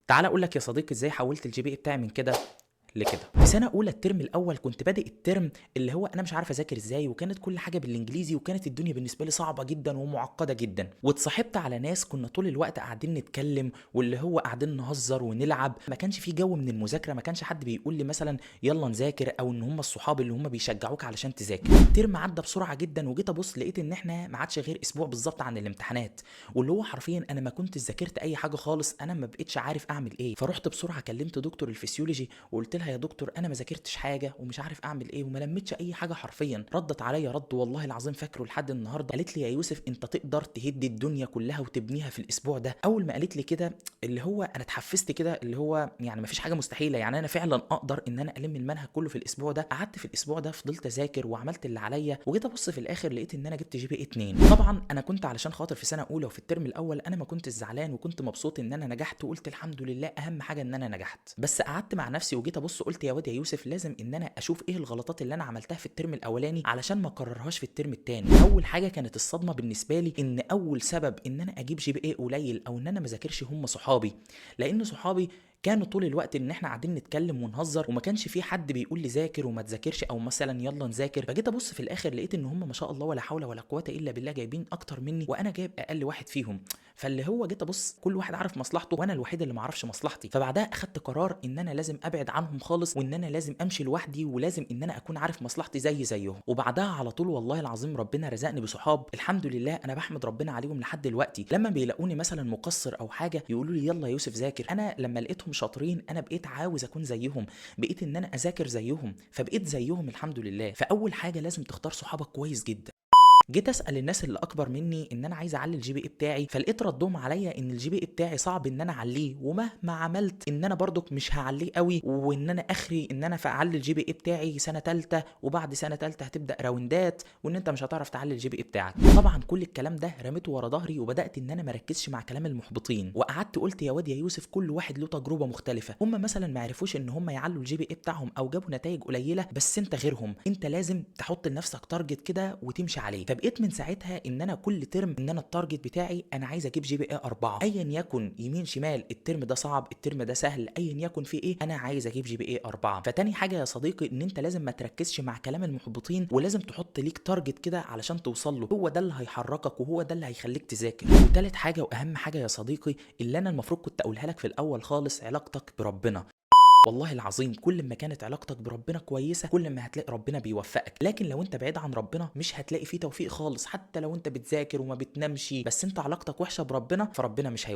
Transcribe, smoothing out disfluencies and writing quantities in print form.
تعال اقول لك يا صديقي ازاي حولت الجي بي اي بتاعي من كده لكده. في سنه اولى الترم الاول كنت بادئ الترم اللي هو انا مش عارف اذاكر ازاي، وكانت كل حاجه بالانجليزي، وكانت الدنيا بالنسبه لي صعبه جدا ومعقده جدا، واتصاحبت على ناس كنا طول الوقت قاعدين نتكلم واللي هو قاعدين نهزر ونلعب. ما كانش في جو من المذاكره، ما كانش حد بيقول لي مثلا يلا نذاكر، او ان هم الصحاب اللي هم بيشجعوك علشان تذاكر. الترم عدى بسرعه جدا، وجيت ابص لقيت ان احنا ما عادش غير اسبوع بالظبط عن الامتحانات، واللي هو حرفيا انا ما كنتش ذاكرت اي حاجه خالص، انا ما بقتش عارف اعمل ايه. فرحت بسرعه كلمت دكتور الفسيولوجي وقلت لها يا دكتور انا ما ذاكرتش حاجه ومش عارف اعمل ايه وما لميتش اي حاجه حرفيا. ردت عليا رد والله العظيم فاكره لحد النهارده، قالت لي يا يوسف انت تقدر تهد الدنيا كلها وتبنيها في الاسبوع ده. اول ما قالت لي كده اللي هو انا اتحفزت كده، اللي هو يعني ما فيش حاجه مستحيله، يعني انا فعلا اقدر ان انا الم المنهج كله في الاسبوع ده. قعدت في الاسبوع ده فضلت اذاكر وعملت اللي عليا، وجيت ابص في الاخر لقيت ان انا جبت جي بي اي 2. طبعا انا كنت علشان خاطر في سنه اولى وفي الترم الاول انا ما كنتش زعلان، وكنت مبسوط ان انا نجحت، وقلت الحمد لله اهم حاجه ان انا نجحت. بس قعدت مع نفسي وجيت ابص قلت يا واد يا يوسف لازم ان انا اشوف ايه الغلطات اللي انا عملتها في الترم الاولاني علشان ما اكررهاش في الترم الثاني. اول حاجه كانت الصدمه بالنسبه لي ان اول سبب ان انا اجيب جي بي اي قليل او ان انا ما ذاكرش هم صحابي، لان صحابي كانوا طول الوقت ان احنا قاعدين نتكلم ونهزر، وما كانش في حد بيقول لي ذاكر وما تذاكرش او مثلا يلا نذاكر. فجيت ابص في الاخر لقيت ان هم ما شاء الله ولا حول ولا قوه الا بالله جايبين اكتر مني وانا جايب اقل واحد فيهم. فاللي هو جيت ابص كل واحد عارف مصلحته وانا الوحيد اللي ما اعرفش مصلحتي. فبعدها اخدت قرار ان انا لازم ابعد عنهم خالص، وان انا لازم امشي لوحدي، ولازم ان انا اكون عارف مصلحتي زيهم. وبعدها على طول والله العظيم ربنا رزقني بصحاب الحمد لله انا بحمد ربنا عليهم لحد دلوقتي. لما بيلاقوني مثلا مقصر او حاجه يقولوا لي يلا يا يوسف ذاكر. انا لما لقيتهم شاطرين انا بقيت عاوز اكون زيهم، بقيت ان انا اذاكر زيهم، فبقيت زيهم الحمد لله. فاول حاجه لازم تختار صحابك كويس جدا. جيت اسال الناس اللي اكبر مني ان انا عايز اعلي الجي بي اي بتاعي، فلقيت ردهم عليا ان الجي بي اي بتاعي صعب ان انا اعليه، ومهما عملت ان انا برضك مش هعليه قوي، وان انا اخري ان انا اعلي الجي بي اي بتاعي سنه ثالثه، وبعد سنه ثالثه هتبدا راوندات، وان انت مش هتعرف تعلي الجي بي اي بتاعك. طبعا كل الكلام ده رميته ورا ظهري، وبدات ان انا مركزش مع كلام المحبطين، وقعدت قلت يا واد يا يوسف كل واحد له تجربه مختلفه. هم مثلا ما عرفوش ان هم يعلوا الجي بي اي بتاعهم او جابوا نتائج قليله، بس انت غيرهم، انت لازم تحط لنفسك تارجت كده وتمشي عليه. فبقيت من ساعتها ان انا كل ترم ان انا التارجت بتاعي انا عايز اجيب جي بي اي 4، ايا يكن يمين شمال، الترم ده صعب الترم ده سهل، ايا يكن في ايه انا عايز اجيب جي بي اي 4. فتاني حاجه يا صديقي ان انت لازم ما تركزش مع كلام المحبطين، ولازم تحط ليك تارجت كده علشان توصل له، هو ده اللي هيحركك وهو ده اللي هيخليك تذاكر. وتالت حاجه واهم حاجه يا صديقي اللي انا المفروض كنت اقولها لك في الاول خالص، علاقتك بربنا. والله العظيم كل ما كانت علاقتك بربنا كويسه كل ما هتلاقي ربنا بيوفقك، لكن لو انت بعيد عن ربنا مش هتلاقي فيه توفيق خالص. حتى لو انت بتذاكر وما بتنامش بس انت علاقتك وحشه بربنا فربنا مش هيوفقك.